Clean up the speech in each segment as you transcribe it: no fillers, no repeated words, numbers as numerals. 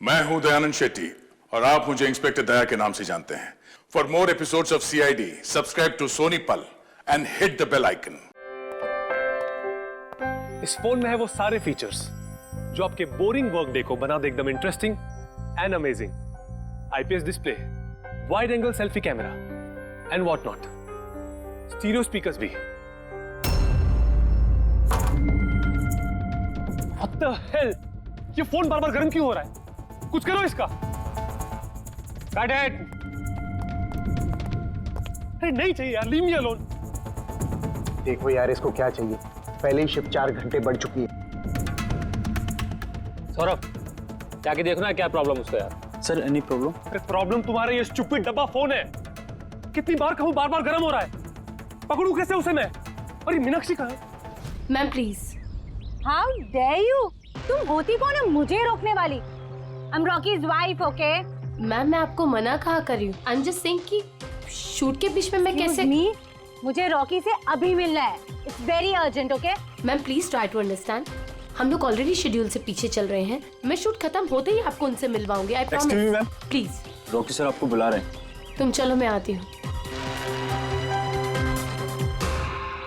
मैं हूं दयानंद शेट्टी और आप मुझे इंस्पेक्टर दया के नाम से जानते हैं। For more episodes of CID, subscribe to Sony Pal and hit the bell icon. इस फोन में है वो सारे फीचर्स जो आपके बोरिंग वर्क डे को बना दे एकदम interesting and amazing. IPS display, wide angle selfie camera and what not, stereo speakers भी। What the hell? ये फोन बार बार गर्म क्यों हो रहा है? कुछ करो इसका। Cut it! अरे नहीं चाहिए यार, leave me alone। देखो यार इसको क्या चाहिए, पहले ही शिफ्ट 4 घंटे बढ़ चुकी है। सौरभ, जाके देखो ना क्या प्रॉब्लम उसको यार। Sir any problem? अरे प्रॉब्लम तुम्हारा ये स्टूपिड डब्बा फोन है। कितनी बार कहूं, बार बार गर्म हो रहा है। पकड़ू कैसे उसे मैं? और ये मीनाक्षी कहाँ है? Ma'am please. How dare you? तुम होती कौन है मुझे रोकने वाली? I am Rocky's wife, okay? Ma'am मैं आपको मना कहा कर रही हूँ। आई एम जस्ट सेइंग कि शूट के बीच में मैं कैसे। मुझे रॉकी से अभी मिलना है। It's very urgent, okay? Ma'am please try to understand. हम लोग ऑलरेडी शेड्यूल से पीछे चल रहे हैं। मैं शूट खत्म होते ही आपको उनसे मिलवाऊंगी। I promise. Please. Rocky sir आपको बुला रहे हैं। तुम चलो, मैं आती हूँ।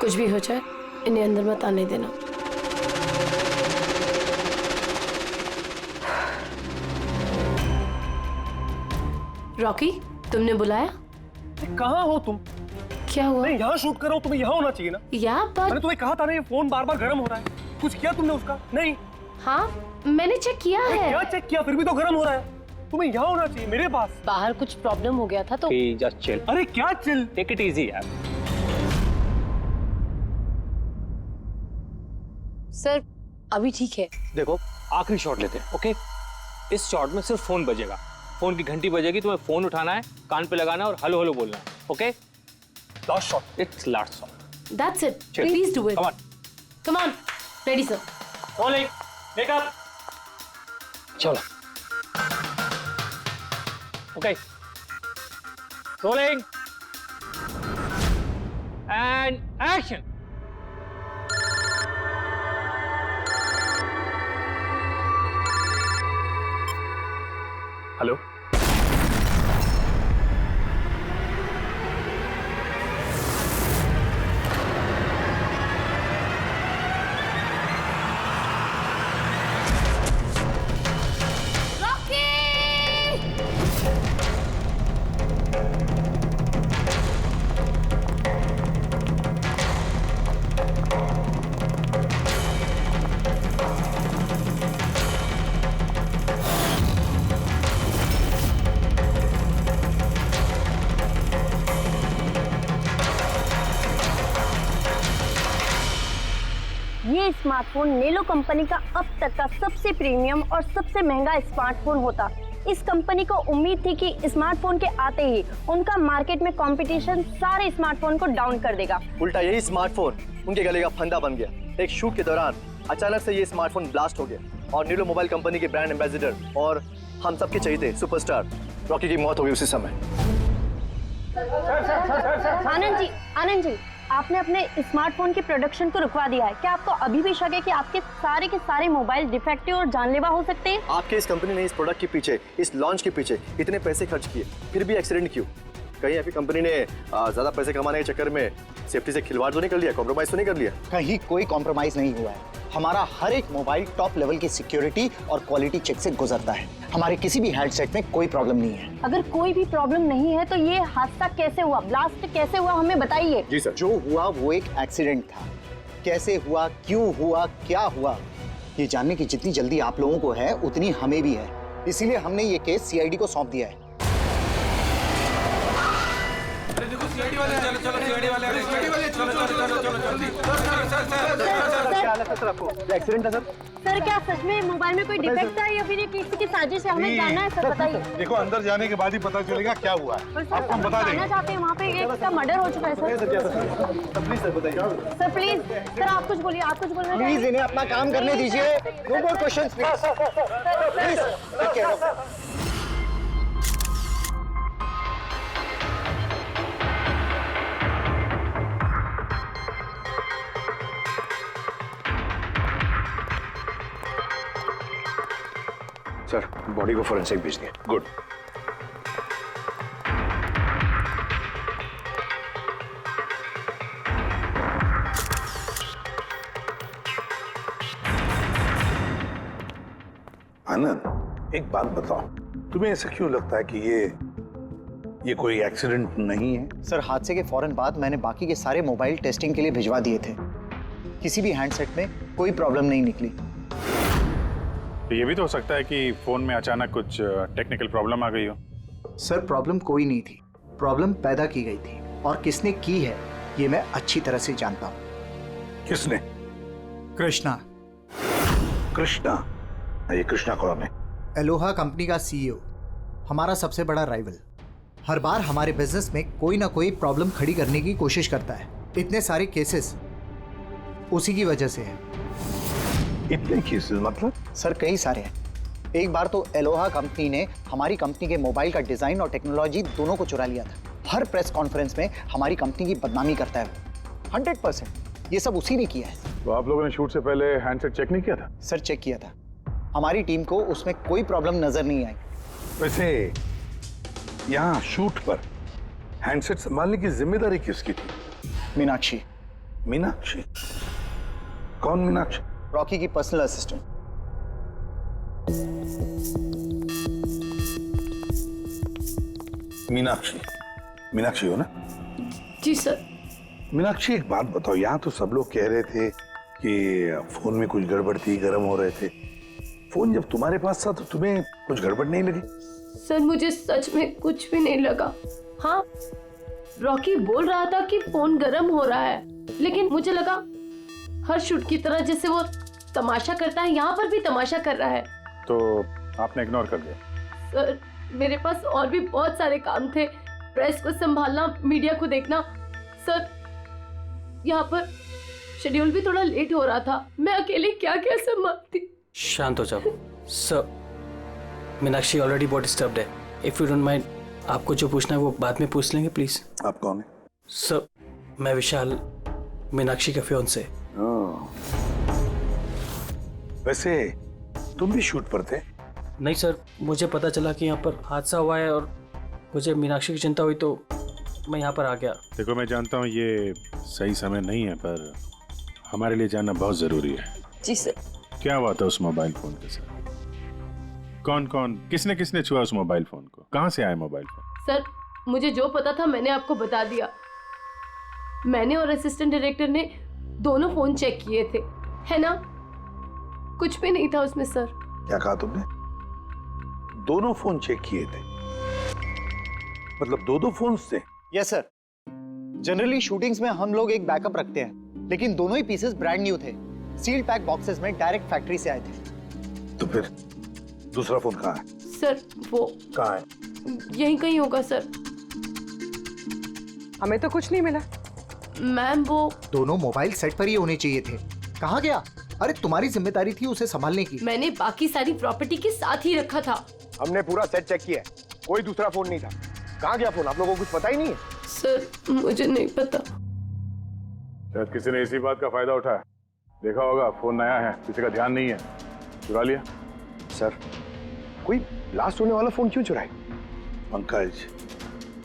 कुछ भी हो जाए इन्हें अंदर मत आने देना। रॉकी, तुमने बुलाया? कहाँ हो तुम? क्या हुआ? मैं यहाँ शूट कर रहा हूँ, तुम्हें यहाँ होना चाहिए ना। या मैंने बट तुम्हें कहा था ना ये फोन बार बार गर्म हो रहा है। कुछ किया तुमने उसका? नहीं। हाँ मैंने चेक किया है। क्या चेक किया? फिर भी तो गर्म हो रहा है। तुम्हें यहाँ होना चाहिए मेरे पास। बाहर कुछ प्रॉब्लम हो गया था तो। जस्ट चिल, अरे क्या चिल? टेक इट इजी यार। सर अभी ठीक है। देखो आखिरी शॉट लेते हैं, ओके? इस शॉट में सिर्फ फोन बजेगा, फोन की घंटी बजेगी, तुम्हें फोन उठाना है, कान पे लगाना है और हेलो हेलो बोलना है, okay? Last shot. It's last shot. That's it. Chill. Please do it. Come on. Come on. Ready, sir. Rolling. Make up. चलो। Okay. Rolling. And action. Hello. ये स्मार्टफोन नेलो कंपनी का अब तक का सबसे प्रीमियम और सबसे महंगा स्मार्टफोन होता। इस कंपनी को उम्मीद थी कि स्मार्टफोन के आते ही उनका मार्केट में कंपटीशन सारे स्मार्टफोन को डाउन कर देगा। उल्टा यही स्मार्टफोन उनके गले का फंदा बन गया। एक शूट के दौरान अचानक से ये स्मार्टफोन ब्लास्ट हो गया और नीलो मोबाइल कंपनी के ब्रांड एम्बेसडर और हम सबके चहेते सुपरस्टार रॉकी की मौत हो गई उसी समय। आनंद जी, आपने अपने स्मार्टफोन के प्रोडक्शन को रुकवा दिया है। क्या आपको अभी भी शक है कि आपके सारे के सारे मोबाइल डिफेक्टिव और जानलेवा हो सकते हैं? आपके इस कंपनी ने इस प्रोडक्ट के पीछे, इस लॉन्च के पीछे इतने पैसे खर्च किए, फिर भी एक्सीडेंट क्यों? कहीं आपकी कंपनी ने ज्यादा पैसे कमाने के चक्कर में सेफ्टी से खिलवाड़ तो नहीं कर लिया, कॉम्प्रोमाइज तो नहीं कर लिया? कहीं कोई कॉम्प्रोमाइज नहीं हुआ है। हमारा हर एक मोबाइल टॉप लेवल की सिक्योरिटी और क्वालिटी चेक से गुजरता है। हमारे किसी भी हैंडसेट में कोई प्रॉब्लम नहीं है। अगर कोई भी प्रॉब्लम नहीं है तो ये हादसा कैसे हुआ, ब्लास्ट कैसे हुआ, हमें बताइए। जी सर। जो हुआ वो एक एक्सीडेंट था। कैसे हुआ, क्यों हुआ, क्या हुआ, ये जानने की जितनी जल्दी आप लोगों को है उतनी हमें भी है। इसीलिए हमने ये केस CID को सौंप दिया है। एक्सीडेंट है सर। सर क्या सच में मोबाइल में कोई डिफेक्ट था या फिर ये किसी की साजिश है? हमें जानना है सर, बताइए। देखो अंदर जाने के बाद ही पता चलेगा क्या हुआ है। और सर, आपको हम बता जानना देंगे। चाहते हैं वहाँ पे एक का मर्डर हो चुका है सर। प्लीज सर बताइए। सर प्लीज, सर आप कुछ बोलिए, आप कुछ बोलना प्लीज चाहिए। इन्हें अपना काम करने दीजिए। No more questions please. Sir body को फोरेंसिक भेज दिया। गुड। आनंद, एक बात बताओ, तुम्हें ऐसा क्यों लगता है कि ये कोई एक्सीडेंट नहीं है? सर हादसे के फौरन बाद मैंने बाकी के सारे मोबाइल टेस्टिंग के लिए भिजवा दिए थे। किसी भी हैंडसेट में कोई प्रॉब्लम नहीं निकली। तो ये भी तो हो सकता है कि फोन में अचानक कुछ टेक्निकल प्रॉब्लम आ गई हो। सर प्रॉब्लम कोई नहीं थी, प्रॉब्लम पैदा की गई थी और किसने की है ये मैं अच्छी तरह से जानता हूँ। किसने? कृष्णा। कृष्णा? ये कृष्णा कौन है? एलोहा कंपनी का सीईओ, हमारा सबसे बड़ा राइवल। हर बार हमारे बिजनेस में कोई ना कोई प्रॉब्लम खड़ी करने की कोशिश करता है। इतने सारे केसेस उसी की वजह से हैं। इतने केसेस मतलब? सर कई सारे हैं। एक बार तो एलोहा कंपनी ने हमारी कंपनी के मोबाइल का डिजाइन और टेक्नोलॉजी दोनों को चुरा लिया था। हर प्रेस कॉन्फ्रेंस में हमारी कंपनी की बदनामी करता है वो। 100% ये सब उसी ने किया है। तो आप लोगों ने शूट से पहले हैंडसेट चेक नहीं किया था? सर चेक किया था, हमारी टीम को उसमें कोई प्रॉब्लम नजर नहीं आई। वैसे यहाँ शूट पर हैंडसेट संभालने की जिम्मेदारी किसकी थी? मीनाक्षी। मीनाक्षी? कौन मीनाक्षी? रॉकी की पर्सनल असिस्टेंट। मीनाक्षी? मीनाक्षी हो ना? जी सर। मीनाक्षी एक बात बताओ, यहाँ तो सब लोग कह रहे थे कि फोन में कुछ गड़बड़ थी, गर्म हो रहे थे। फोन जब तुम्हारे पास था तो तुम्हें कुछ गड़बड़ नहीं लगी? सर मुझे सच में कुछ भी नहीं लगा। हाँ, रॉकी बोल रहा था कि फोन गर्म हो रहा है, लेकिन मुझे लगा हर शूट की तरह जैसे वो तमाशा करता है, यहाँ पर भी तमाशा कर रहा है। तो आपने इग्नोर कर दिया? सर मेरे पास और भी बहुत सारे काम थे, प्रेस को संभालना, मीडिया को देखना। सर यहाँ पर शेड्यूल भी थोड़ा लेट हो रहा था, मैं अकेले क्या क्या संभालती। शांत हो जाओ सर। मीनाक्षी ऑलरेडी बहुत डिस्टर्ब्ड है। इफ यू डोंट माइंड, आपको जो पूछना है वो बाद में पूछ लेंगे प्लीज। आप कौन है? सर मैं विशाल, मीनाक्षी का फियांसे। वैसे तुम भी शूट पर थे? नहीं सर, मुझे पता चला कि यहाँ पर हादसा हुआ है और मुझे मीनाक्षी की चिंता हुई तो मैं यहाँ पर आ गया। देखो मैं जानता हूँ ये सही समय नहीं है, पर हमारे लिए जानना बहुत जरूरी है। जी सर। क्या हुआ था उस मोबाइल फोन के साथ? कौन कौन, किसने किसने छुआ उस मोबाइल फोन को? कहाँ से आया मोबाइल फोन? सर मुझे जो पता था मैंने आपको बता दिया। मैंने और असिस्टेंट डायरेक्टर ने दोनों फोन चेक किए थे, है ना? कुछ भी नहीं था उसमें सर। क्या कहा तुमने? दोनों फोन चेक किए थे? मतलब दो फोन थे? Yes sir. जनरली शूटिंग्स में हम लोग एक बैकअप रखते हैं, लेकिन दोनों ही पीसेस ब्रांड न्यू थे, सील्ड पैक बॉक्सेस में डायरेक्ट फैक्ट्री से आए थे। तो फिर दूसरा फोन कहाँ है? सर वो कहाँ है? यहीं कहीं होगा सर। हमें तो कुछ नहीं मिला। मैम वो दोनों मोबाइल सेट पर ही होने चाहिए थे। कहाँ गया? अरे तुम्हारी जिम्मेदारी थी उसे संभालने की। मैंने बाकी सारी प्रॉपर्टी के साथ ही रखा था। हमने पूरा सेट चेक किया है, कोई दूसरा फोन नहीं था। कहाँ गया फोन? आप लोगों को कुछ पता ही नहीं है? सर मुझे नहीं पता। शायद किसी ने इसी बात का फायदा उठाया। देखा होगा फोन नया है, किसी का ध्यान नहीं है, चुरा लिया। सर कोई ब्लास्ट होने वाला फोन क्यों चुराए? पंकज,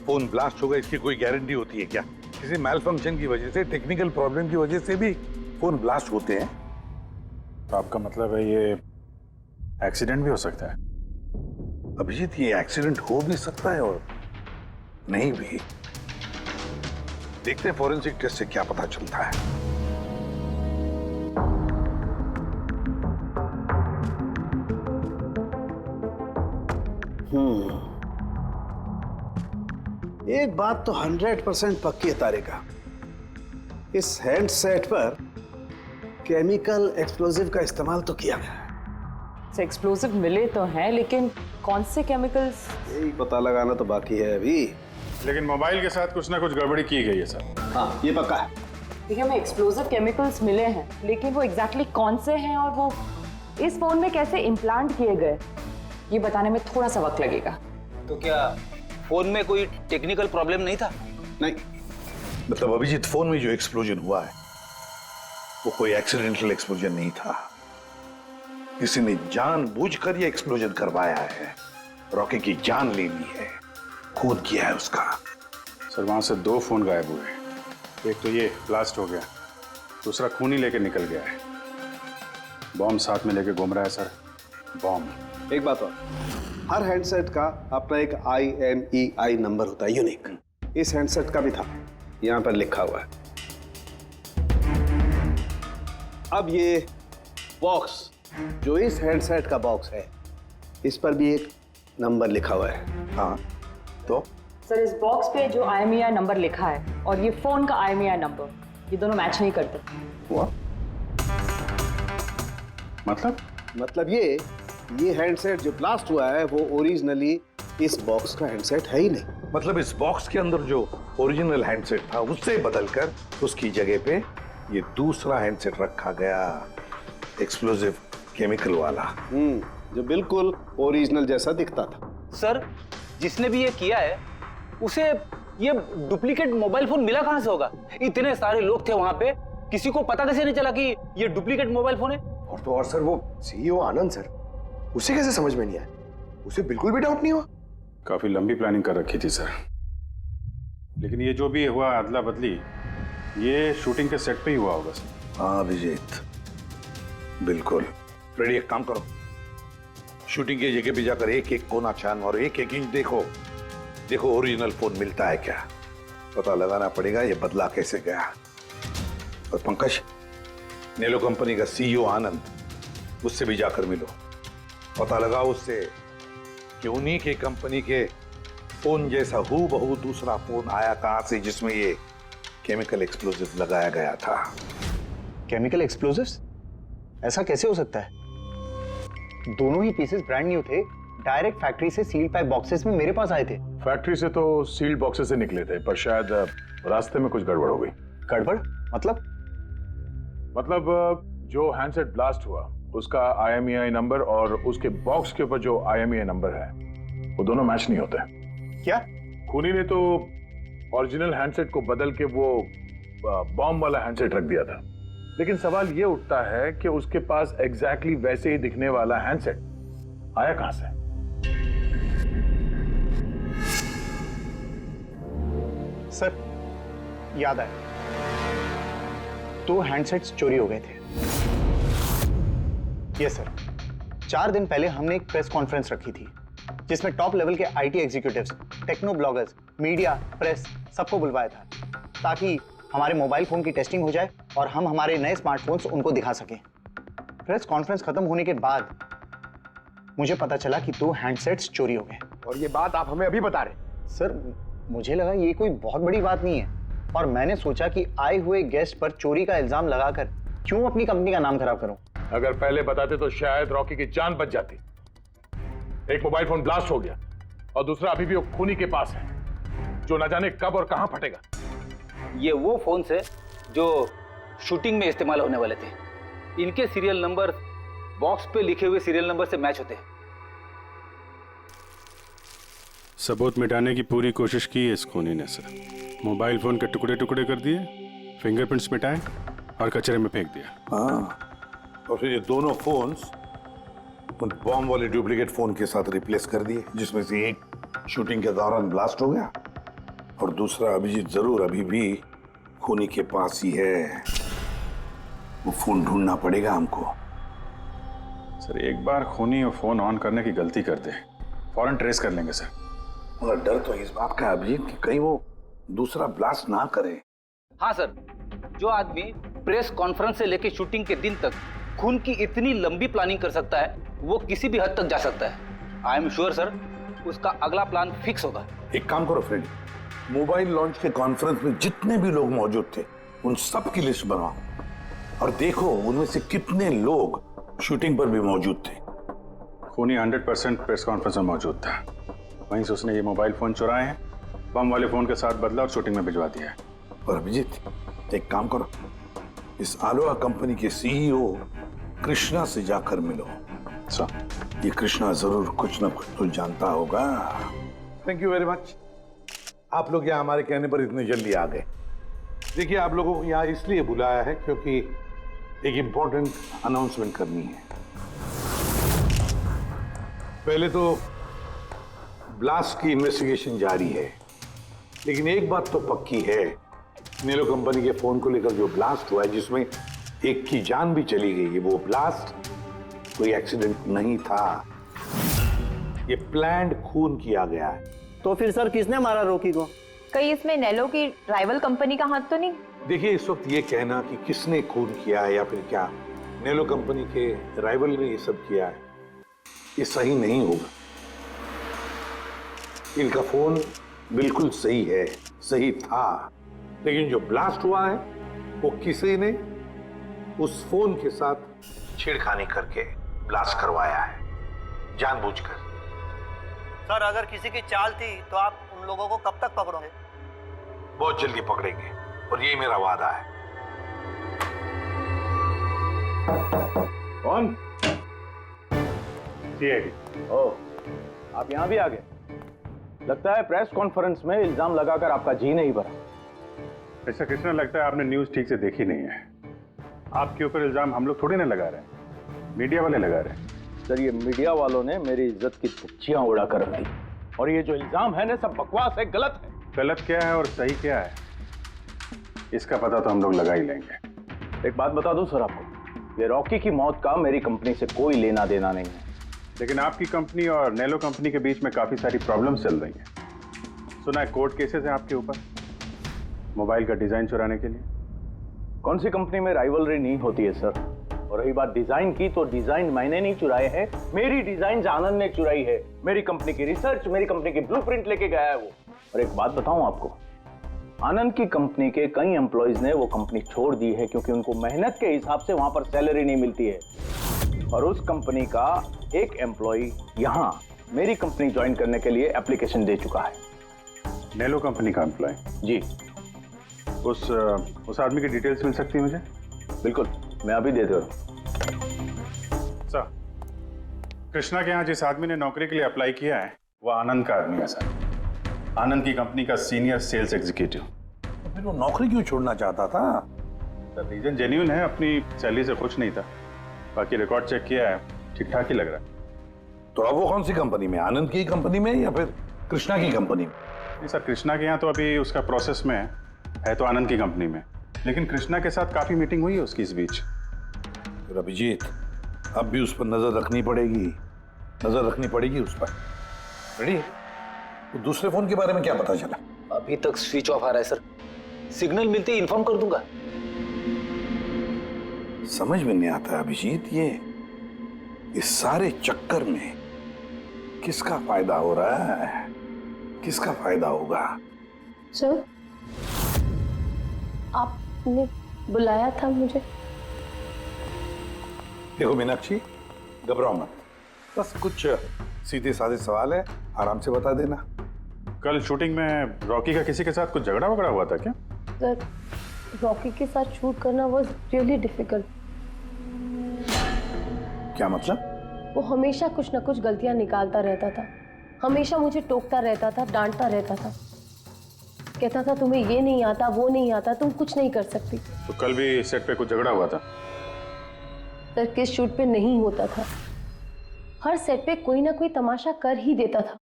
फोन ब्लास्ट होगा इसकी कोई गारंटी होती है क्या? किसी मैल फंक्शन की वजह से, टेक्निकल प्रॉब्लम की वजह से भी फोन ब्लास्ट होते हैं। तो आपका मतलब है ये एक्सीडेंट भी हो सकता है? अभिजीत, ये एक्सीडेंट हो भी सकता है और नहीं भी। देखते हैं फोरेंसिक टेस्ट से क्या पता चलता है। एक बात तो 100% पक्की है तारिका, इस हैंडसेट पर केमिकल एक्सप्लोजिव का इस्तेमाल तो किया गया है। एक्सप्लोजिव मिले तो हैं, लेकिन कौन से केमिकल्स? यही पता लगाना तो बाकी है अभी। लेकिन मोबाइल के साथ कुछ ना कुछ गड़बड़ी की गई है सर। हाँ ये पक्का है। देखिए हमें एक्सप्लोजिव केमिकल्स मिले हैं, लेकिन वो एग्जैक्टली कौन से हैं और वो इस फोन में कैसे इम्प्लांट किए गए, ये बताने में थोड़ा सा वक्त लगेगा। तो क्या फोन में कोई टेक्निकल प्रॉब्लम नहीं था? नहीं, मतलब अभिजीत, फोन में जो एक्सप्लोजन हुआ है वो कोई एक्सीडेंटल एक्सप्लोजन नहीं था। किसी ने जानबूझकर ये एक्सप्लोजन करवाया है, रॉकी की जान ले ली है, खून किया है उसका। सर वहां से 2 फोन गायब हुए, एक तो ये ब्लास्ट हो गया, दूसरा खून ही लेके निकल गया है। बॉम्ब साथ में लेके घूम रहा है सर, बॉम्ब। एक बात और, हर हैंडसेट का अपना एक IMEI नंबर होता है, यूनिक। इस हैंडसेट का भी था, यहां पर लिखा हुआ है। अब ये बॉक्स जो इस हैंडसेट का बॉक्स है, इस पर भी एक नंबर लिखा हुआ है। हाँ तो सर इस बॉक्स पे जो IMEI नंबर लिखा है और ये फोन का IMEI नंबर, ये दोनों मैच नहीं करते। हुआ मतलब ये हैंडसेट जो ब्लास्ट हुआ है वो ओरिजिनली इस बॉक्स का हैंडसेट है ही नहीं। मतलब इस बॉक्स के अंदर जो ओरिजिनल हैंडसेट था उससे बदलकर उसकी जगह पे ये दूसरा हैंडसेट रखा गया, एक्सप्लोजिव केमिकल वाला। जो बिल्कुल ओरिजिनल जैसा दिखता था। सर जिसने भी ये किया है उसे ये डुप्लीकेट मोबाइल फोन मिला कहां से होगा? इतने सारे लोग थे वहां पे, किसी को पता कैसे नहीं चला कि ये डुप्लीकेट मोबाइल फोन है? और तो और सर वो CEO आनंद सर, उसे कैसे समझ में नहीं आया? उसे बिल्कुल भी डाउट नहीं हुआ? काफी लंबी प्लानिंग कर रखी थी सर, लेकिन ये जो भी हुआ अदला बदली, ये शूटिंग के सेट पे ही हुआ होगा सर। हाँ अभिजीत, बिल्कुल। फ्रेडी एक काम करो, शूटिंग की जगह पे जाकर एक एक कोना छान और एक एक इंच देखो ओरिजिनल फोन मिलता है क्या, पता लगाना पड़ेगा ये बदला कैसे गया। और पंकज, नेलो कंपनी का CEO आनंद, उससे भी जाकर मिलो, पता लगाओ उससे कि उन्हीं के कंपनी के फोन जैसा हूबहू दूसरा फोन आया कहां से जिसमें ये केमिकल एक्सप्लोजिव लगाया गया था। Chemical explosives? ऐसा कैसे हो सकता है? दोनों ही पीसेस ब्रांड न्यू थे, डायरेक्ट फैक्ट्री से सील पैक बॉक्सेस में मेरे पास आए थे। फैक्ट्री से तो सील्ड बॉक्सेस से निकले थे, पर शायद रास्ते में कुछ गड़बड़ हो गई। गड़बड़ मतलब जो हैंडसेट ब्लास्ट हुआ उसका IMEI नंबर और उसके बॉक्स के ऊपर जो IMEI नंबर है वो दोनों मैच नहीं होते। क्या? खूनी ने तो ओरिजिनल हैंडसेट को बदल के वो बॉम्ब वाला हैंडसेट रख दिया था, लेकिन सवाल ये उठता है कि उसके पास एग्जैक्टली वैसे ही दिखने वाला हैंडसेट आया कहां से? सर याद आया, 2 हैंडसेट्स चोरी हो गए थे। यस सर, 4 दिन पहले हमने एक प्रेस कॉन्फ्रेंस रखी थी जिसमें टॉप लेवल के IT executives, techno bloggers, media, press सबको बुलवाया था ताकि हमारे मोबाइल फोन की टेस्टिंग हो जाए और हम हमारे नए स्मार्टफोन्स उनको दिखा सकें। प्रेस कॉन्फ्रेंस खत्म होने के बाद मुझे पता चला कि 2 हैंडसेट्स चोरी हो गए। और ये बात आप हमें अभी बता रहे? सर मुझे लगा ये कोई बहुत बड़ी बात नहीं है और मैंने सोचा कि आए हुए गेस्ट पर चोरी का इल्जाम लगाकर क्यों अपनी कंपनी का नाम खराब करूं। अगर पहले बताते तो शायद रॉकी की जान बच जाती। एक मोबाइल फोन ब्लास्ट हो गया और दूसरा अभी भी वो खूनी के पास है, जो न जाने कब और कहां फटेगा। ये वो फोन है जो शूटिंग में इस्तेमाल होने वाले थे। इनके सीरियल नंबर बॉक्स पे लिखे हुए सीरियल नंबर से मैच होते हैं। सबूत मिटाने की पूरी कोशिश की है इस खूनी ने सर। मोबाइल फोन के टुकड़े टुकड़े कर दिए, फिंगरप्रिंट्स मिटाए और कचरे में फेंक दिया। हाँ, और फिर ये दोनों फोन्स उन बॉम्ब वाले डुप्लीकेट फोन के साथ रिप्लेस कर दिए, जिसमें से एक शूटिंग के दौरान ब्लास्ट हो गया और दूसरा अभिजीत जरूर अभी भी खूनी के पास ही है। वो फोन ढूंढना पड़ेगा हमको। सर एक बार खूनी वो फोन ऑन करने की गलती कर दे, फौरन ट्रेस कर लेंगे सर। मगर डर तो इस बात का अभिजीत कि कहीं वो दूसरा ब्लास्ट ना करे। हाँ सर, जो आदमी प्रेस कॉन्फ्रेंस से लेकर शूटिंग के दिन तक खून की इतनी लंबी प्लानिंग कर सकता है, वो किसी भी हद तक जा सकता है। आई एम श्योर सर, उसका अगला प्लान फिक्स होगा। एक काम करो फ्रेंड, मोबाइल लॉन्च के कॉन्फ्रेंस में जितने भी लोग मौजूद थे उन सब की लिस्ट बनाओ और देखो उनमें से कितने लोग शूटिंग पर भी मौजूद थे। खूनी 100% प्रेस कॉन्फ्रेंस में मौजूद था, वहीं से उसने ये मोबाइल फोन चुराए हैं, बम वाले फोन के साथ बदला और शूटिंग में भिजवा दिया है। और अभिजीत एक काम करो, इस आलोहा कंपनी के CEO कृष्णा से जाकर मिलो। सर ये कृष्णा जरूर कुछ ना कुछ तो जानता होगा। Thank you very much. आप लोग यहाँ हमारे कहने पर इतने जल्दी आ गए। देखिए, आप लोगों को यहाँ इसलिए बुलाया है क्योंकि एक इम्पोर्टेंट अनाउंसमेंट करनी है। पहले तो ब्लास्ट की इन्वेस्टिगेशन जारी है, लेकिन एक बात तो पक्की है, नेलो कंपनी के फोन को लेकर जो ब्लास्ट हुआ है जिसमें एक की जान भी चली गई है, वो ब्लास्ट कोई एक्सीडेंट नहीं था, ये प्लान्ड खून किया गया है। तो फिर सर किसने मारा रॉकी को? कहीं इसमें नेलो की राइवल कंपनी का हाथ तो नहीं? देखिए, इस वक्त ये कहना कि किसने खून किया है या फिर क्या नेलो कंपनी के राइवल ने ये सब किया है, ये सही नहीं होगा। इनका फोन बिल्कुल सही है, सही था, लेकिन जो ब्लास्ट हुआ है वो किसी ने उस फोन के साथ छेड़खानी करके ब्लास्ट करवाया है, जानबूझकर। सर अगर किसी की चाल थी तो आप उन लोगों को कब तक पकड़ोगे? बहुत जल्दी पकड़ेंगे और ये मेरा वादा है। कौन? सीआईडी। ओह, आप यहाँ भी आ गए। लगता है प्रेस कॉन्फ्रेंस में इल्जाम लगाकर आपका जी नहीं भरा। ऐसा कृष्णा, लगता है आपने न्यूज ठीक से देखी नहीं है। आपके ऊपर इल्जाम हम लोग थोड़ी ना लगा रहे हैं, मीडिया वाले लगा रहे हैं। सर, ये मीडिया वालों ने मेरी इज्जत की धज्जियां उड़ा कर रख दी, और ये जो इल्जाम है ना, सब बकवास है, गलत है। गलत क्या है और सही क्या है, इसका पता तो हम लोग लगा ही लेंगे। एक बात बता दूं सर आपको, ये रॉकी की मौत का मेरी कंपनी से कोई लेना देना नहीं है। लेकिन आपकी कंपनी और नेलो कंपनी के बीच में काफी सारी प्रॉब्लम्स चल रही हैं। सुना है कोर्ट केसेस हैं आपके ऊपर मोबाइल का डिजाइन चुराने के लिए। कौन सी कंपनी में राइवलरी नहीं होती है सर। और रही बात डिजाइन की, तो डिजाइन मैंने नहीं चुराए हैं, मेरी डिजाइन आनंद ने चुराई है। मेरी कंपनी की रिसर्च, मेरी कंपनी की ब्लूप्रिंट लेके गया है वो। और एक बात बताऊं आपको, आनंद की कंपनी के कई एम्प्लॉयज ने वो कंपनी छोड़ दी है क्योंकि उनको मेहनत के हिसाब से वहां पर सैलरी नहीं मिलती है। और उस कंपनी का एक एम्प्लॉय यहां मेरी कंपनी ज्वाइन करने के लिए एप्लीकेशन दे चुका है। नेलो कंपनी का एम्प्लॉय? जी। उस आदमी की डिटेल्स मिल सकती है मुझे? बिल्कुल, मैं अभी दे दूँ। सर, कृष्णा के यहाँ जिस आदमी ने नौकरी के लिए अप्लाई किया है वो आनंद का आदमी है सर। आनंद की कंपनी का सीनियर सेल्स एग्जीक्यूटिव। तो फिर वो नौकरी क्यों छोड़ना चाहता था? सर, रीजन जेन्युइन है, अपनी सैलरी से खुश नहीं था। बाकी रिकॉर्ड चेक किया है, ठीक ठाक ही लग रहा है। तो अब वो कौन सी कंपनी में, आनंद की कंपनी में या फिर कृष्णा की कंपनी में? नहीं सर, कृष्णा के यहाँ तो अभी उसका प्रोसेस में है तो आनंद की कंपनी में, लेकिन कृष्णा के साथ काफी मीटिंग हुई है उसकी इस बीच। फिर अभिजीत, अब भी उस पर नजर रखनी पड़ेगी, नजर रखनी पड़ेगी उस पर। रेडी? तो दूसरे फोन के बारे में क्या पता चला? अभी तक स्विच ऑफ आ रहा है सर, सिग्नल मिलते ही इन्फॉर्म कर दूंगा। समझ में नहीं आता अभिजीत, ये इस सारे चक्कर में किसका फायदा हो रहा है, किसका फायदा होगा? सर, आपने बुलाया था मुझे? देखो मीनाक्षी, घबराओ मत, बस कुछ सीधे साधे सवाल है, आराम से बता देना। कल शूटिंग में रॉकी का किसी के साथ कुछ झगड़ा वगड़ा हुआ था क्या? सर, रॉकी के साथ शूट करना वाज रियली डिफिकल्ट। क्या मतलब? वो हमेशा कुछ ना कुछ गलतियां निकालता रहता था, हमेशा मुझे टोकता रहता था, डांटता रहता था, कहता था तुम्हें ये नहीं आता, वो नहीं आता, तुम कुछ नहीं कर सकती। तो कल भी सेट पे कुछ झगड़ा हुआ था? सर, किस शूट पे नहीं होता था, हर सेट पे कोई ना कोई तमाशा कर ही देता था।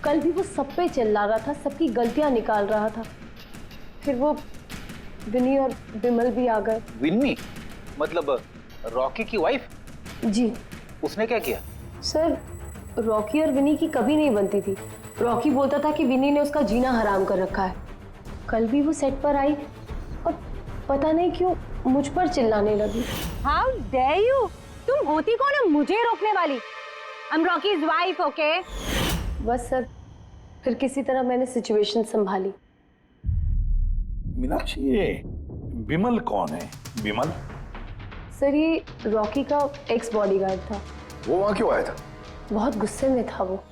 कल भी वो सब पे चिल्ला रहा था, सबकी गलतियां निकाल रहा था। फिर वो विनी और विमल भी आ गए। विन्नी मतलब रॉकी की वाइफ? जी। उसने क्या किया? सर, रॉकी और विनी की कभी नहीं बनती थी। रॉकी बोलता था कि विनी ने उसका जीना हराम कर रखा है। कल भी वो सेट पर आई और पता नहीं क्यों मुझ पर चिल्लाने लगी। How dare you! तुम होती कौन है मुझे रोकने वाली? I am Rocky's wife, okay? बस सर, फिर किसी तरह मैंने सिचुएशन संभाली। मीनाक्षी, ये विमल कौन है? विमल? सर, ये रॉकी का एक्स बॉडीगार्ड था। वो वहां क्यों आया था? बहुत गुस्से में था वो।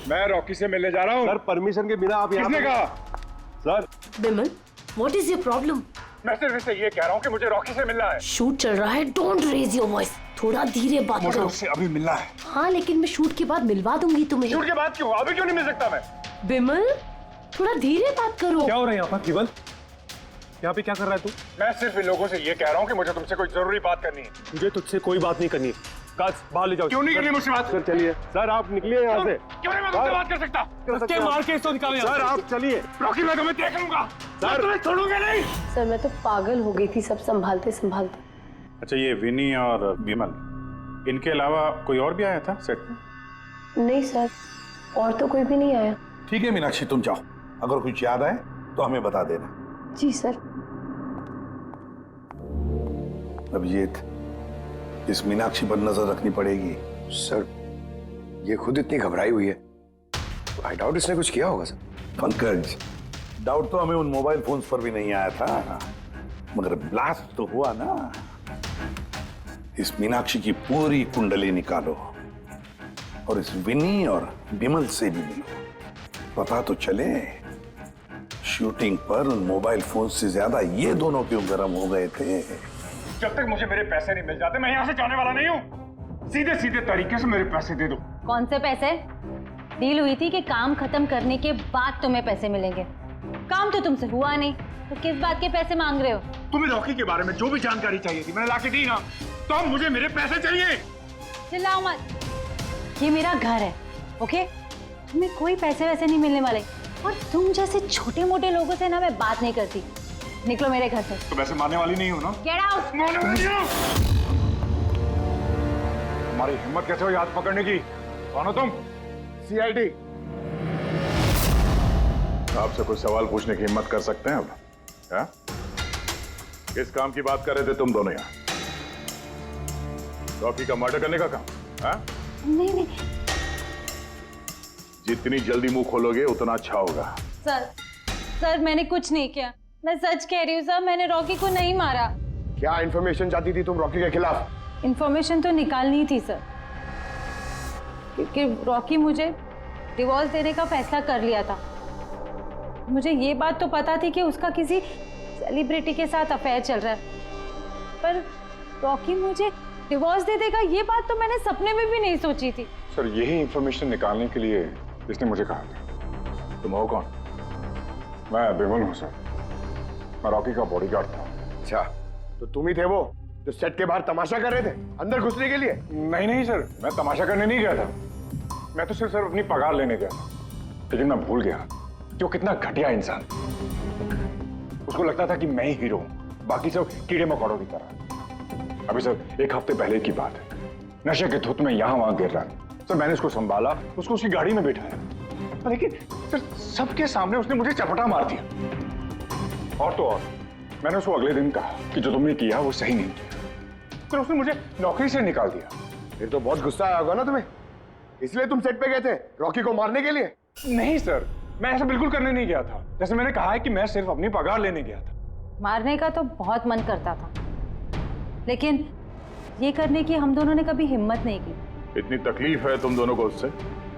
मैं रॉकी से मिलने जा रहा हूँ। सर, परमिशन के बिना आप यहाँ किसने कहा? Sir, Vimal, what is your problem? मैं सिर्फ इससे ये कह रहा हूँ कि मुझे रॉकी से मिलना है। शूट चल रहा है, डोंट रेज योर वॉइस, थोड़ा धीरे बात मुझे करो। उससे अभी मिलना है। हाँ, लेकिन मैं शूट के बाद मिलवा दूंगी तुम्हें। शूट के बाद क्यों? अभी क्यों नहीं मिल सकता मैं? विमल, थोड़ा धीरे बात करो। क्या हो रहा है यहाँ पर विमल? यहाँ पे क्या कर रहा है तू? मैं सिर्फ इन लोगों से ये कह रहा हूँ कि मुझे तुमसे कोई जरूरी बात करनी है। मुझे तुझसे कोई बात नहीं करनी है। काज बाहर ले जाओ। क्यों नहीं करनी मुझसे बात? सर चलिए। सर आप निकलिए यहाँ से। क्यों नहीं मैं तुमसे बात कर सकता? धक्के मार के इसको निकालो यहाँ से। सर आप चलिए। रॉकी मैं तुम्हें देख लूंगा। सर तुम्हें छोड़ूंगा नहीं। सर मैं तो पागल हो गई थी सब संभालते संभालते। अच्छा, ये विनी और विमल, इनके अलावा कोई और भी आया था सेट पे? नहीं सर, और तो कोई भी नहीं आया। ठीक है मीनाक्षी, तुम जाओ, अगर कुछ याद आए तो हमें बता देना। जी सर। अभिजीत, इस मीनाक्षी पर नजर रखनी पड़ेगी। सर ये खुद इतनी घबराई हुई है, आई डाउट इसने कुछ किया होगा सर। पंकज, डाउट तो हमें उन मोबाइल फोन्स पर भी नहीं आया था, मगर ब्लास्ट तो हुआ ना। इस मीनाक्षी की पूरी कुंडली निकालो और इस विनी और विमल से भी मिलो, पता तो चले शूटिंग पर उन मोबाइल फोन से ज्यादा ये दोनों क्यों गर्म हो गए थे। जब तक मुझे मेरे पैसे नहीं मिल जाते मैं यहाँ से जाने वाला नहीं हूँ। सीधे सीधे तरीके से मेरे पैसे दे दो। कौन से पैसे? डील हुई थी कि काम खत्म करने के बाद तुम्हें पैसे मिलेंगे। काम तो तुमसे हुआ नहीं, तो किस बात के पैसे मांग रहे हो? तुम्हें रॉकी के बारे में जो भी जानकारी चाहिए थी मैंने लाके दी ना, तो अब मुझे मेरे पैसे चाहिए। चिल्लाओ मत, ये मेरा घर है, ओके? तुम्हें कोई पैसे वैसे नहीं मिलने वाले, और तुम जैसे छोटे मोटे लोगों से ना मैं बात नहीं करती। निकलो मेरे घर से। तो वैसे मारने वाली नहीं हो ना? Get out. मारने वाली हो? तुम्हारी हिम्मत कैसे हुई हाथ पकड़ने की? कौन हो तुम? सीआईडी। आपसे कुछ सवाल पूछने की हिम्मत कर सकते हैं अब? क्या? किस काम की बात कर रहे थे तुम दोनों यहाँ? रॉकी का मर्डर करने का काम? हाँ? नहीं नहीं जितनी जल्दी मुंह खोलोगे उतना अच्छा होगा। सर मैंने कुछ नहीं किया, मैं सच कह रही हूँ सर, मैंने रॉकी को नहीं मारा। क्या इन्फॉर्मेशन चाहती थी तुम रॉकी के खिलाफ? इन्फॉर्मेशन तो निकालनी थी सर, क्योंकि रॉकी मुझे डिवोर्स देने का फैसला कर लिया था। मुझे ये बात तो पता थी कि उसका किसी सेलिब्रिटी के साथ अफेयर चल रहा है, पर रॉकी मुझे डिवोर्स दे देगा ये बात तो मैंने सपने में भी नहीं सोची थी। सर यही इंफॉर्मेशन निकालने के लिए इसने मुझे कहा था। तुम हो कौन? मैं विमल हूँ सर, मैं रॉकी का बॉडीगार्ड था। अच्छा, तो तुम ही थे वो जो सेट के बाहर तमाशा कर रहे थे अंदर घुसने के लिए? नहीं सर, मैं तमाशा करने नहीं गया था, मैं तो सिर्फ अपनी पगार लेने गया था। लेकिन मैं भूल गया कि वो कितना घटिया इंसान। उसको लगता था कि मैं ही हीरो हूँ, बाकी सब कीड़े मकोड़ों की तरह। अभी सर 1 हफ्ते पहले की बात है, नशे के धुत में यहाँ वहां गिर रहा था सर। मैंने उसको संभाला, उसको उसकी गाड़ी में बिठाया, लेकिन सर सबके सामने उसने मुझे चपटा मार दिया। और तो और मैंने उसको अगले दिन कहा कि जो तुमने किया वो सही नहीं किया, फिर उसने मुझे नौकरी से निकाल दिया। फिर तो बहुत गुस्सा आया होगा ना तुम्हें, इसलिए तुम सेट पे गए थे रॉकी को मारने के लिए? नहीं सर, मैं ऐसा बिल्कुल करने नहीं गया था। जैसे मैंने कहा है कि मैं सिर्फ अपनी पगार लेने गया था। मारने का तो बहुत मन करता था, लेकिन ये करने की हम दोनों ने कभी हिम्मत नहीं की। इतनी तकलीफ है तुम दोनों को उससे,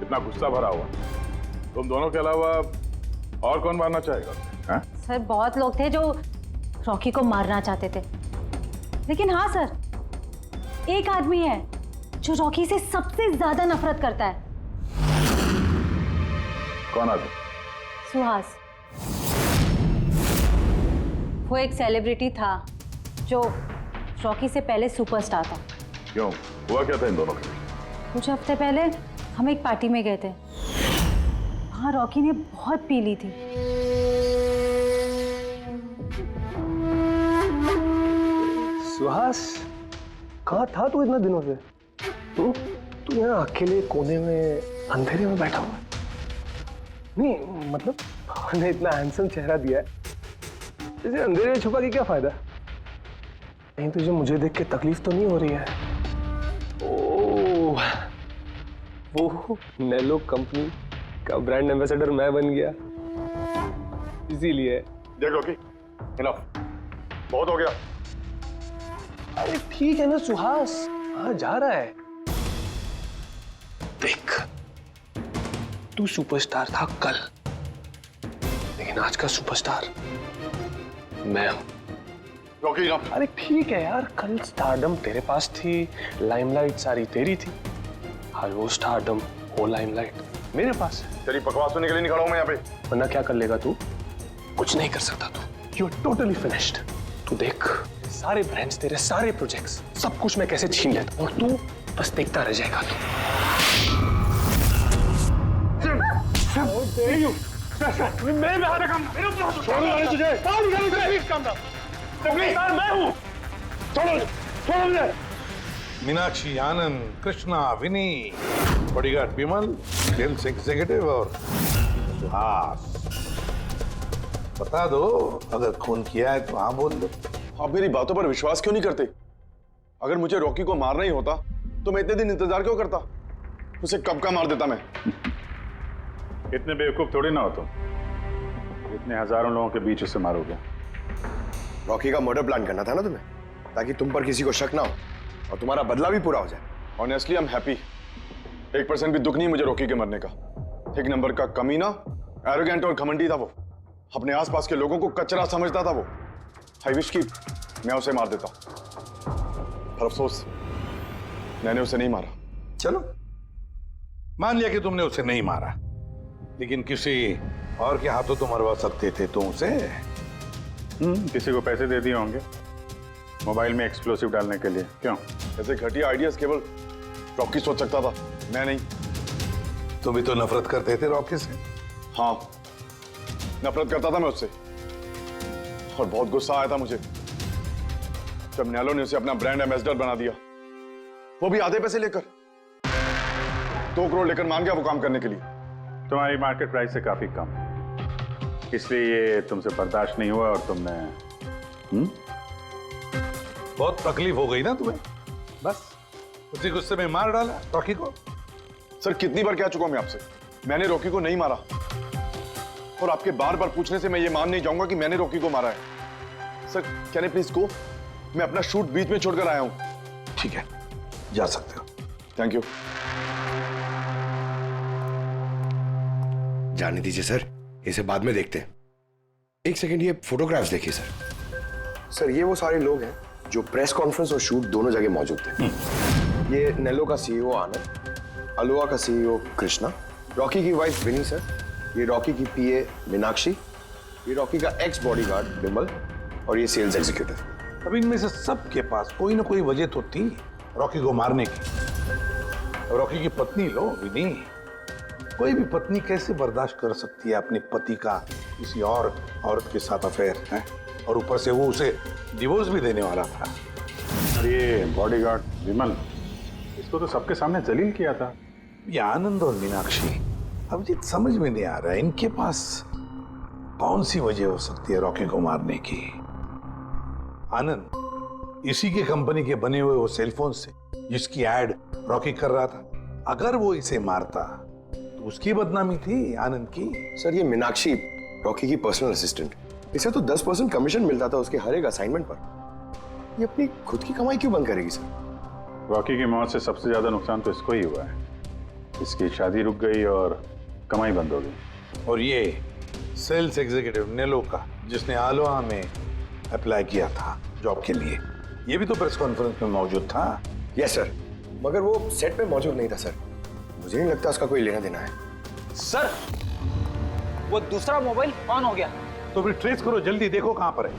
इतना गुस्सा भरा हुआ। तुम दोनों के अलावा और कौन मारना चाहेगा? हाँ? सर बहुत लोग थे जो रॉकी को मारना चाहते थे, लेकिन हाँ सर, एक आदमी है जो रॉकी से सबसे ज्यादा नफरत करता है। कौन आदमी? सुहास। वो एक सेलिब्रिटी था जो रॉकी से पहले सुपरस्टार था। क्यों, हुआ क्या था इन दोनों के? कुछ हफ्ते पहले हम एक पार्टी में गए थे, वहां रॉकी ने बहुत पी ली थी। सुहास, कहाँ था तू इतना दिनों से? तू यहाँ अकेले कोने में अंधेरे में बैठा हुआ? नहीं मतलब हमने इतना हैंडसम चेहरा दिया है, इसे अंधेरे में छुपा के क्या फायदा? नहीं तुझे मुझे देख के तकलीफ तो नहीं हो रही है? ओह, वो नेलो कंपनी का ब्रांड एम्बेसडर मैं बन गया, इसीलिए। देख रॉकी, हिलाओ, बहुत हो गया। अरे ठीक है ना सुहास, कहाँ जा रहा है? देख, तू सुपरस्टार था कल, लेकिन आज का सुपरस्टार मैं हूं। रॉकी ना। अरे ठीक है यार, कल स्टारडम तेरे पास थी, लाइमलाइट सारी तेरी थी, आज वो स्टारडम वो लाइमलाइट मेरे पास है। तेरी बकवास सुनने के लिए निकला हूं मैं यहाँ पे। वरना क्या कर लेगा तू? कुछ नहीं कर सकता तू, यू आर टोटली फिनिश्ड। तू देख, सारे ब्रांड्स, तेरे सारे प्रोजेक्ट्स, सब कुछ मैं कैसे छीन लेता हूं, और तू बस देखता रह जाएगा तू। मीनाक्षी, आनंद, कृष्णा, विनी, बॉडीगार्ड विमल, सेल्स एग्जीक्यूटिव और सुहास। बता दो, अगर खून किया है तो हाँ बोल दो। आप मेरी बातों पर विश्वास क्यों नहीं करते? अगर मुझे रॉकी को मारना ही होता तो मैं इतने दिन इंतजार क्यों करता? उसे कब का मार देता मैं। इतने बेवकूफ थोड़ी ना हो तुम, इतने हजारों लोगों के बीच उसे मारोगे। रॉकी का मर्डर प्लान करना था ना तुम्हें, ताकि तुम पर किसी को शक ना हो और तुम्हारा बदला भी पूरा हो जाए। Honestly I am happy. 1% भी दुख नहीं मुझे रॉकी के मरने का। एक नंबर का कमीना, एरोगेंट और घमंडी था वो। अपने आसपास के लोगों को कचरा समझता था वो। आई विश कि मैं उसे मार देता, पर अफसोस मैंने उसे नहीं मारा। चलो, मान लिया कि तुमने उसे नहीं मारा, लेकिन किसी और के हाथों तो मरवा सकते थे तुम उसे। किसी को पैसे दे दिए होंगे मोबाइल में एक्सप्लोसिव डालने के लिए। क्यों? ऐसे घटिया आइडियाज केवल रॉकी सोच सकता था, मैं नहीं। तुम भी तो नफरत करते थे रॉकी से। हाँ, नफरत करता था मैं उससे, और बहुत गुस्सा आया था मुझे जब नैलो ने उसे अपना ब्रांड एम्बेसडर बना दिया, वो भी आधे पैसे लेकर। 2 करोड़ लेकर मान गया वो काम करने के लिए। तुम्हारी मार्केट प्राइस से काफी कम, इसलिए ये तुमसे बर्दाश्त नहीं हुआ और तुमने बहुत तकलीफ हो गई ना तुम्हें, बस उसी गुस्से में मार डाला रॉकी को। सर, कितनी बार कह चुका हूं मैं आपसे, मैंने रॉकी को नहीं मारा, और आपके बार बार पूछने से मैं ये मान नहीं जाऊंगा कि मैंने रॉकी को मारा है। Sir, can I please go? मैं अपना शूट बीच में छोड़कर आया हूं। ठीक है, जा सकते हो। Thank you. जाने दीजिए सर, इसे बाद में देखते हैं। एक सेकंड, ये फोटोग्राफ्स देखिए सर। सर, ये वो सारे लोग हैं जो प्रेस कॉन्फ्रेंस और शूट दोनों जगह मौजूद थे। ये नेलो का सीईओ आनंद, अलोहा का सीईओ कृष्णा, रॉकी की वाइफ विनी सर, ये रॉकी की पीए मीनाक्षी, ये रॉकी का एक्स बॉडीगार्ड विमल, और ये सेल्स एग्जीक्यूटिव। अब इनमें से सबके पास कोई ना कोई वजह तो थी रॉकी को मारने की। रॉकी की पत्नी लो, विनी। कोई भी पत्नी कैसे बर्दाश्त कर सकती है अपने पति का किसी और औरत के साथ अफेयर है, और ऊपर से वो उसे डिवोर्स भी देने वाला था। और ये बॉडीगार्ड विमल, इसको तो सबके सामने जलील किया था। ये आनंद और मीनाक्षी, अब ये समझ में नहीं आ रहा है इनके पास कौन सी वजह हो सकती है रॉकी को मारने की। आनंद इसी की कंपनी के बने हुए वो सेलफोन से जिसकी एड रॉकी कर रहा था, अगर वो इसे मारता तो उसकी बदनामी थी आनंद की। सर, ये मीनाक्षी रॉकी की पर्सनल असिस्टेंट, इसे तो 10% कमीशन मिलता था उसके हर एक असाइनमेंट पर। ये अपनी खुद की कमाई क्यों बंद करेगी सर? रॉकी की मौत से सबसे ज्यादा नुकसान तो इसको ही हुआ है। इसकी शादी रुक गई और कमाई बंद हो गई। और ये सेल्स एग्जीक्यूटिव नेलो का, जिसने आलोहा में अप्लाई किया था जॉब के लिए, ये भी तो प्रेस कॉन्फ्रेंस में मौजूद था। यस सर, मगर वो सेट पे मौजूद नहीं था सर। मुझे नहीं लगता उसका कोई लेना देना है। सर, वो दूसरा मोबाइल ऑन हो गया। तो फिर ट्रेस करो, जल्दी देखो कहां पर है।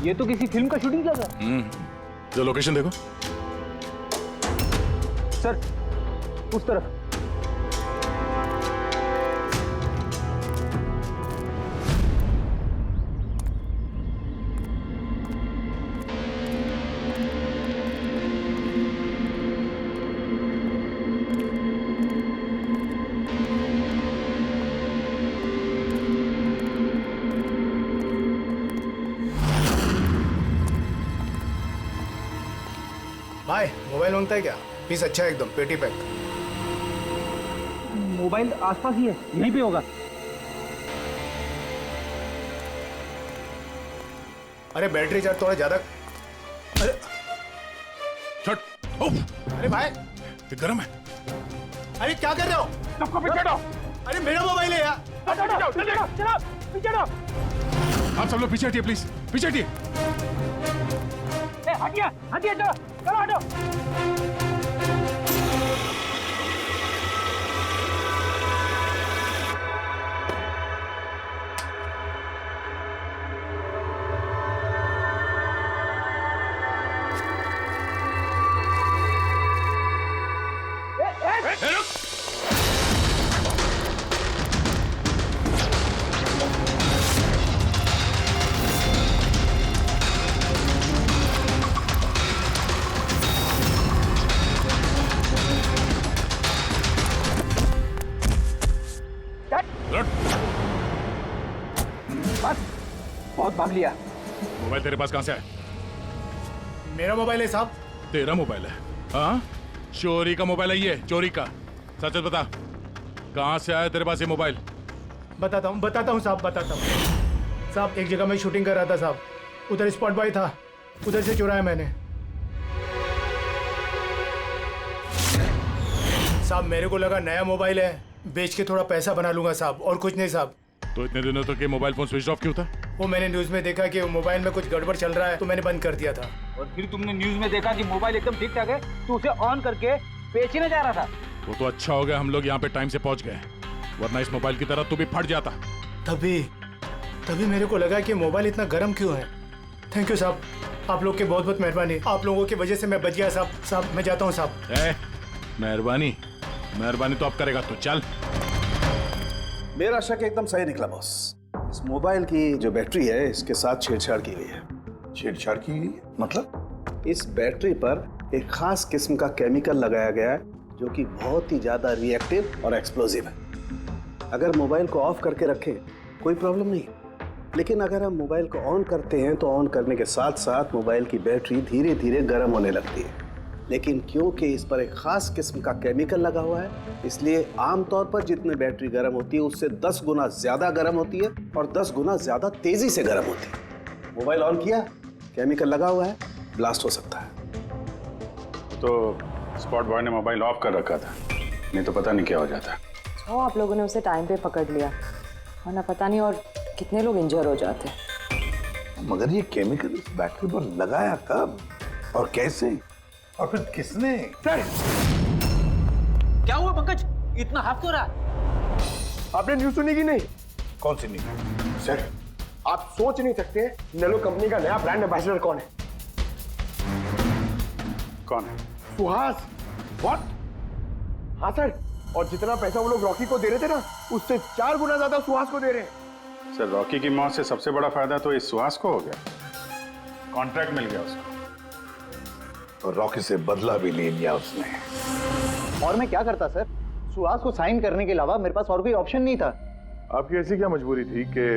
ये तो किसी फिल्म का शूटिंग चल रहा है। जो लोकेशन देखो सर, उस तरफ। भाई, मोबाइल मांगता है क्या? पीस अच्छा है एकदम, पेटी पैक। मोबाइल आसपास ही है, यहीं पे होगा। अरे बैटरी चार्ज थोड़ा ज्यादा। अरे छट। अरे भाई, ये गर्म है। अरे क्या कर रहे हो? सबको पीछे हटाओ। अरे मेरा मोबाइल है यार। आप सब लोग पीछे हटिए प्लीज, पीछे हटिए। हटिए, हटिए, चलो चलो हटो। भाग लिया। मोबाइल तेरे पास कहां से है? मेरा मोबाइल है साहब। तेरा मोबाइल है? हाँ, चोरी का मोबाइल है ये, चोरी का। सच सच बता, कहां से आया तेरे पास ये मोबाइल? बताता हूँ साहब, बताता हूँ साहब। एक जगह मैं शूटिंग कर रहा था साहब, उधर स्पॉट बॉय था, उधर से चुराया मैंने साहब। मेरे को लगा नया मोबाइल है, बेच के थोड़ा पैसा बना लूंगा साहब, और कुछ नहीं साहब। तो इतने दिनों तक ये मोबाइल फोन स्विच ऑफ क्यों था? वो मैंने न्यूज में देखा कि मोबाइल में कुछ गड़बड़ चल रहा है, तो मैंने बंद कर दिया था। और फिर तुमने न्यूज में देखा कि मोबाइल एकदम ठीक ठाक है, तो उसे ऑन करके बेचने जा रहा था। वो तो अच्छा हो गया हम लोग यहाँ पे टाइम से पहुंच गए, वरना इस मोबाइल की तरह तू भी फट जाता। तभी मेरे को लगा कि मोबाइल इतना गर्म क्यों है। थैंक यू साहब, आप लोग के बहुत बहुत मेहरबानी। आप लोगों की वजह से मैं बच गया साहब। साहब मैं जाता हूँ साहब। मेहरबानी तो अब करेगा तू, चल। मेरा शक एकदम सही निकला बॉस। इस मोबाइल की जो बैटरी है, इसके साथ छेड़छाड़ की गई है। छेड़छाड़ की गई है? मतलब इस बैटरी पर एक खास किस्म का केमिकल लगाया गया है जो कि बहुत ही ज्यादा रिएक्टिव और एक्सप्लोजिव है। अगर मोबाइल को ऑफ करके रखें कोई प्रॉब्लम नहीं, लेकिन अगर हम मोबाइल को ऑन करते हैं तो ऑन करने के साथ साथ मोबाइल की बैटरी धीरे धीरे गर्म होने लगती है। लेकिन क्योंकि इस पर एक खास किस्म का केमिकल लगा हुआ है, इसलिए आमतौर पर जितनी बैटरी गर्म होती है उससे 10 गुना ज्यादा गर्म होती है और 10 गुना ज्यादा तेजी से गर्म होती है। मोबाइल ऑन किया, केमिकल लगा हुआ है, ब्लास्ट हो सकता है। तो स्पॉट बॉय ने मोबाइल ऑफ कर रखा था, नहीं तो पता नहीं क्या हो जाता। तो आप लोगों ने उसे टाइम पे पकड़ लिया, वरना पता नहीं और कितने लोग इंजर हो जाते। मगर ये केमिकल इस बैटरी पर लगाया कब और कैसे और फिर किसने? क्या हुआ पंकज, इतना हाफ क्यों रहा? आपने न्यूज सुनी कि नहीं? कौन सी न्यूज? सर आप सोच नहीं सकते नेलो कंपनी का नया ब्रांड एम्बेसडर कौन है। कौन है? सुहास। व्हाट? हाँ सर, और जितना पैसा वो लोग रॉकी को दे रहे थे ना, उससे 4 गुना ज्यादा सुहास को दे रहे हैं। सर रॉकी की मौत से सबसे बड़ा फायदा तो इस सुहास को हो गया, कॉन्ट्रैक्ट मिल गया उसको, और रॉकी से बदला भी ले लिया उसने। और मैं क्या करता सर, सुहास को साइन करने के अलावा मेरे पास और कोई ऑप्शन नहीं था। आपकी ऐसी क्या मजबूरी थी कि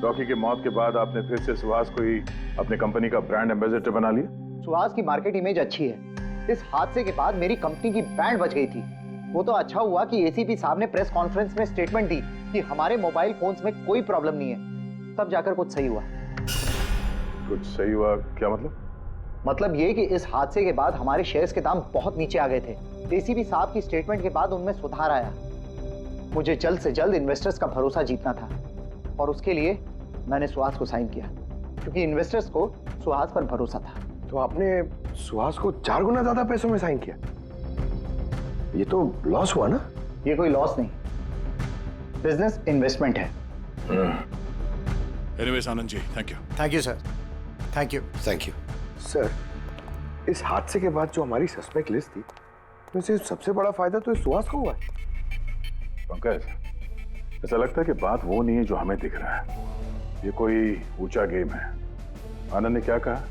रॉकी के मौत के बाद आपने फिर से सुहास को ही अपने कंपनी का ब्रांड एम्बेसडर बना लिया? सुहास की मार्केट इमेज अच्छी है, इस हादसे के बाद मेरी कंपनी की ब्रांड बच गई थी। वो तो अच्छा हुआ कि एसीपी साहब ने प्रेस कॉन्फ्रेंस में स्टेटमेंट दी कि हमारे मोबाइल फोन्स में कोई प्रॉब्लम नहीं है, तब जाकर कुछ सही हुआ। कुछ सही हुआ क्या मतलब? मतलब ये कि इस हादसे के बाद हमारे शेयर्स के दाम बहुत नीचे आ गए थे। एसीपी साहब की स्टेटमेंट के बाद उनमें सुधार आया। मुझे जल्द से जल्द इन्वेस्टर्स का भरोसा जीतना था और उसके लिए मैंने सुहास को साइन किया, क्योंकि इन्वेस्टर्स को सुहास पर भरोसा था। तो आपने सुहास को 4 गुना ज्यादा पैसों में साइन किया? ये तो लॉस हुआ ना? ये कोई लॉस नहीं, बिजनेस इन्वेस्टमेंट है। Anyways Anand ji, thank you. Thank you sir, thank you. Thank you sir. इस हादसे के बाद जो हमारी सस्पेक्ट लिस्ट थी, वैसे सबसे बड़ा फायदा तो इस सुहास को हुआ है। पंकज, ऐसा लगता है कि बात वो नहीं है जो हमें दिख रहा है। ये कोई ऊंचा गेम है। आनंद ने क्या कहा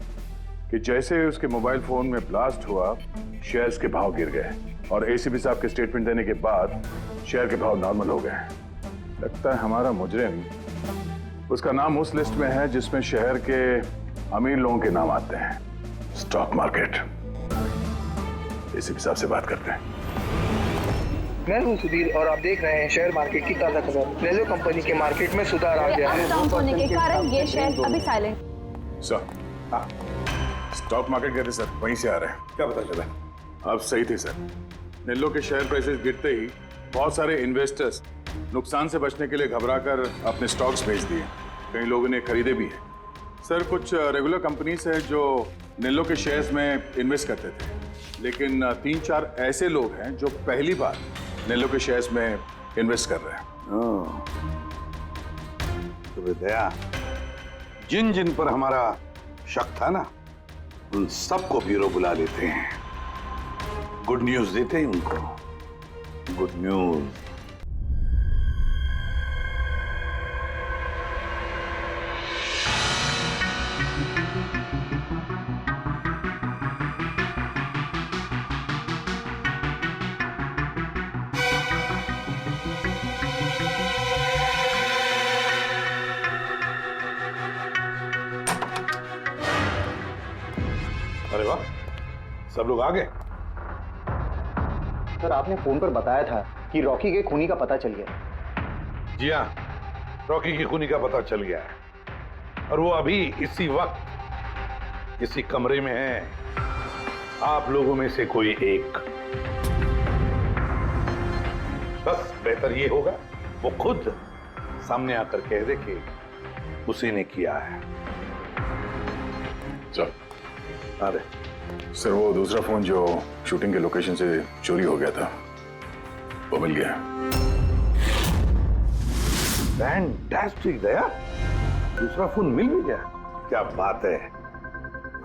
कि जैसे उसके मोबाइल फोन में ब्लास्ट हुआ, शेयर्स के भाव गिर गए और एसीपी साहब के स्टेटमेंट देने के बाद शेयर के भाव नॉर्मल हो गए। लगता है हमारा मुजरिम, उसका नाम उस लिस्ट में है जिसमें शहर के अमीर लोगों के नाम आते हैं, स्टॉक मार्केट। एसीपी साहब से बात करते हैं। मैं हूं सुधीर और आप देख रहे हैं शेयर मार्केट की ताजा खबर। नेलो कंपनी के मार्केट में सुधार आ गया है। डाउन होने के कारण ये शेयर अभी साइलेंट। सर, स्टॉक मार्केट गए थे सर, वहीं से आ रहे हैं। क्या पता चला? आप सही थे सर। नेल्लो के शेयर प्राइसेस गिरते ही बहुत सारे इन्वेस्टर्स नुकसान से बचने के लिए घबराकर अपने स्टॉक्स बेच दिए। कई लोगों ने खरीदे भी हैं। सर, कुछ रेगुलर कंपनीज है जो नेल्लो के शेयर्स में इन्वेस्ट करते थे, लेकिन 3-4 ऐसे लोग हैं जो पहली बार नेल्लो के शेयर्स में इन्वेस्ट कर रहे हैं। तो दया, जिन जिन पर हमारा शक था ना, उन सबको ब्यूरो बुला लेते हैं, गुड न्यूज देते हैं उनको। Good news. सब लोग आ गए? सर आपने फोन पर बताया था कि रॉकी के खूनी का पता चल गया। जी हाँ, रॉकी की खूनी का पता चल गया है और वो अभी इसी वक्त इसी कमरे में है। आप लोगों में से कोई एक, बस बेहतर ये होगा वो खुद सामने आकर कह दे कि उसी ने किया है। चल। अरे सर वो दूसरा फोन जो शूटिंग के लोकेशन से चोरी हो गया था वो मिल गया। फैंटास्टिक दया, दूसरा फोन मिल भी गया। क्या बात है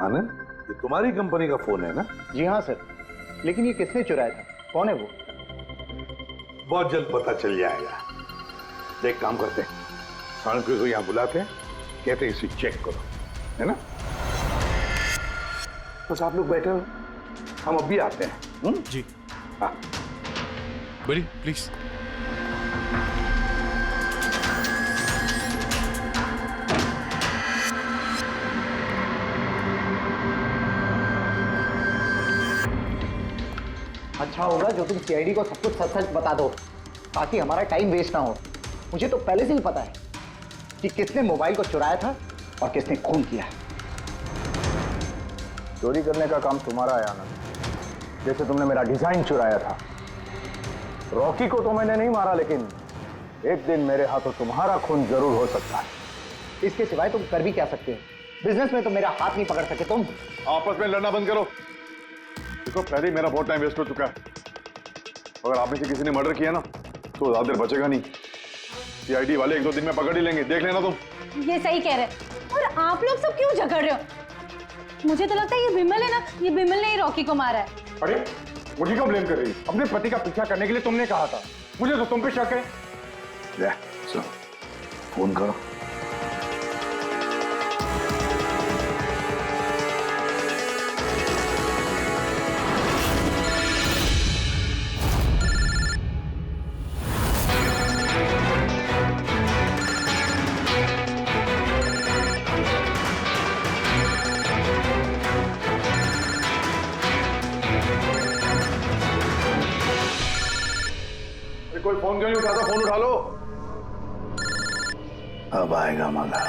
आनंद, ये तुम्हारी कंपनी का फोन है ना? जी हाँ सर, लेकिन ये किसने चुराया था, कौन है वो? बहुत जल्द पता चल जाएगा। एक काम करते हैं, सानवी को यहाँ बुलाते हैं, कहते हैं इसे चेक करो, है ना? बस आप लोग बैठे हो, हम अभी आते हैं। जी हाँ बड़ी प्लीज। अच्छा होगा जो तुम सीआईडी को सब कुछ सच सच बता दो ताकि हमारा टाइम वेस्ट ना हो। मुझे तो पहले से ही पता है कि किसने मोबाइल को चुराया था और किसने खून किया। चोरी करने का काम तुम्हारा है आनंद, जैसे तुमने मेरा डिजाइन चुराया था। रॉकी को तो मैंने नहीं मारा, लेकिन एक दिन मेरे हाथों तुम्हारा खून जरूर हो सकता है। इसके सिवाय तुम कर भी क्या सकते हो? बिजनेस में तो मेरा हाथ नहीं पकड़ सके तुम। आपस में लड़ना बंद करो। देखो पहले ही मेरा बहुत टाइम वेस्ट हो चुका है। अगर आप में से किसी ने मर्डर किया ना तो ज्यादा देर बचेगा नहीं। सीआईडी वाले 1-2 दिन में पकड़ ही लेंगे, देख लेना तुम। ये सही कह रहे हैं। और आप लोग सब क्यों झगड़ रहे हो? मुझे तो लगता है ये बिमल है ना, ये बिमल ने ही रॉकी को मारा है। अरे मुझे क्यों ब्लेम कर रही? अपने पति का पीछा करने के लिए तुमने कहा था, मुझे तो तुम पे शक है। ले, चलो फोन करो। कोई फोन क्यों नहीं उठाता? फोन उठा लो। अब आएगा मजा।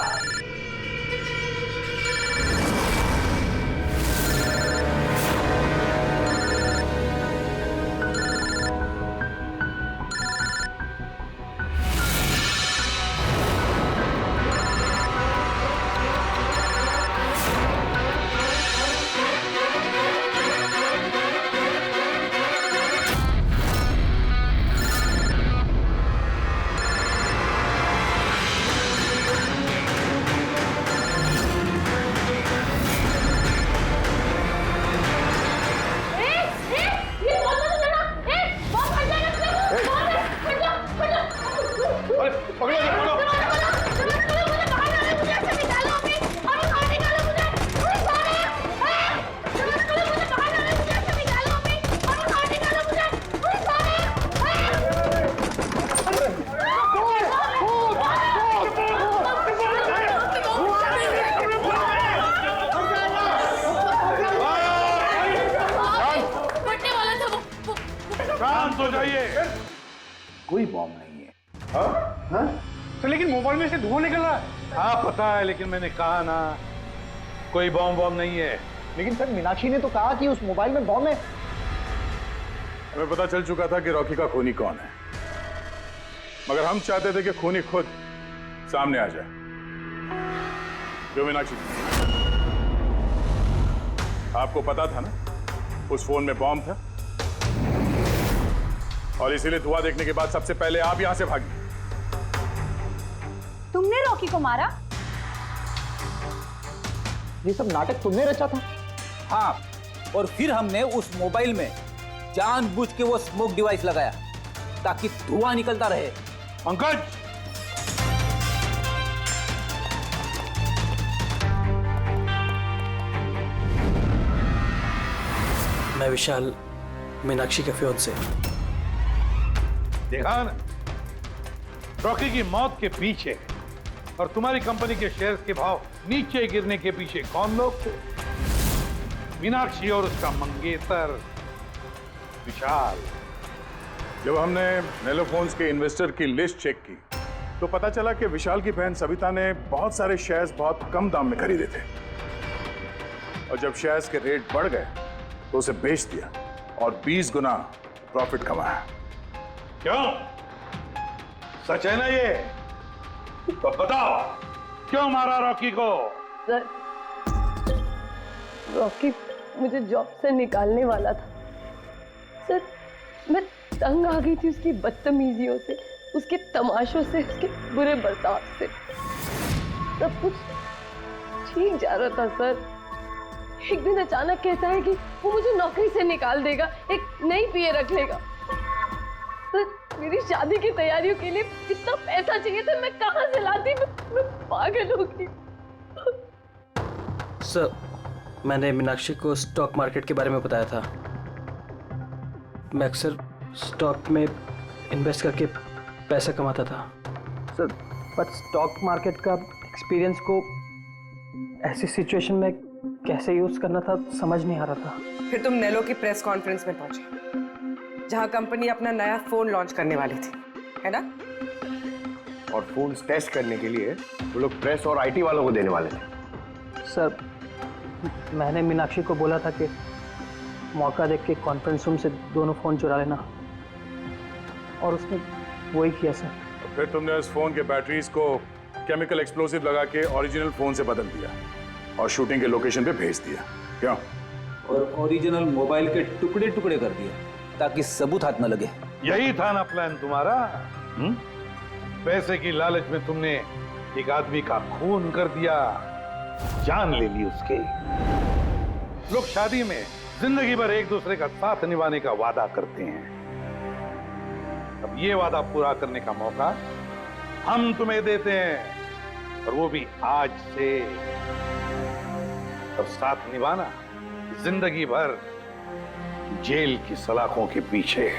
शांत हो जाइए। कोई बॉम्ब नहीं है। हाँ? तो लेकिन मोबाइल में से धुआं निकल रहा है। हाँ पता है, लेकिन मैंने कहा ना कोई बॉम्ब नहीं है। लेकिन सर मीनाक्षी ने तो कहा कि उस मोबाइल में बॉम्ब है। हमें पता चल चुका था कि रॉकी का खूनी कौन है, मगर हम चाहते थे कि खूनी खुद सामने आ जाए। जो मीनाक्षी, आपको पता था ना उस फोन में बॉम्ब था, और इसीलिए धुआं देखने के बाद सबसे पहले आप यहां से भागी। तुमने रॉकी को मारा? ये सब नाटक तुमने रचा था? हाँ, और फिर हमने उस मोबाइल में जानबूझ के वो स्मोक डिवाइस लगाया ताकि धुआं निकलता रहे। पंकज, मैं विशाल, मीनाक्षी के फियांसे। देखा ना, रॉकी की मौत के पीछे और तुम्हारी कंपनी के शेयर्स के भाव नीचे गिरने के पीछे कौन लोग थे? मीनाक्षी और उसका मंगेतर विशाल। जब हमने नेलो फोन्स के इन्वेस्टर की लिस्ट चेक की तो पता चला कि विशाल की बहन सविता ने बहुत सारे शेयर्स बहुत कम दाम में खरीदे थे और जब शेयर्स के रेट बढ़ गए तो उसे बेच दिया और 20 गुना प्रॉफिट कमाया। क्यों? सच है ना ये? तो बताओ क्यों मारा रॉकी को? सर, रॉकी मुझे जॉब से निकालने वाला था सर। मैं तंग आ गई थी उसकी बदतमीजियों से, उसके तमाशों से, उसके बुरे बर्ताव से। सब कुछ ठीक जा रहा था सर। एक दिन अचानक कहता है कि वो मुझे नौकरी से निकाल देगा, एक नई पीए रख लेगा। सर, मेरी शादी की तैयारियों के लिए कितना पैसा चाहिए था, मैं कहां से लाती? मैं पागल हो गई। सर, मैंने मीनाक्षी को स्टॉक मार्केट के बारे में बताया था। मैं अक्सर स्टॉक में इन्वेस्ट करके पैसा कमाता था। सर, पर स्टॉक मार्केट का एक्सपीरियंस को ऐसी सिचुएशन में कैसे यूज करना था समझ नहीं आ रहा था। फिर तुम नेलो की प्रेस कॉन्फ्रेंस में पहुंचे जहां कंपनी अपना नया फोन लॉन्च करने वाली थी, है ना? और फोन टेस्ट करने के लिए वो लोग प्रेस और आईटी वालों को देने वाले थे। सर, मैंने मीनाक्षी को बोला था कि मौका देख के कॉन्फ्रेंस रूम से दोनों फोन चुरा लेना, और उसने वही किया सर। तो फिर तुमने उस फोन के बैटरीज को केमिकल एक्सप्लोसिव लगा के ओरिजिनल फोन से बदल दिया और शूटिंग के लोकेशन पे भेज दिया, क्यों? और ओरिजिनल मोबाइल के टुकड़े टुकड़े कर दिए ताकि सबूत हाथ न लगे। यही था ना प्लान तुम्हारा? पैसे की लालच में तुमने एक आदमी का खून कर दिया, जान ले ली उसके। लोग शादी में जिंदगी भर एक दूसरे का साथ निभाने का वादा करते हैं। अब ये वादा पूरा करने का मौका हम तुम्हें देते हैं, और वो भी आज से। और साथ निभाना जिंदगी भर जेल की सलाखों के पीछे।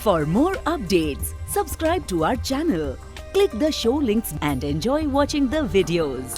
For more updates, subscribe to our channel, click the show links and enjoy watching the videos.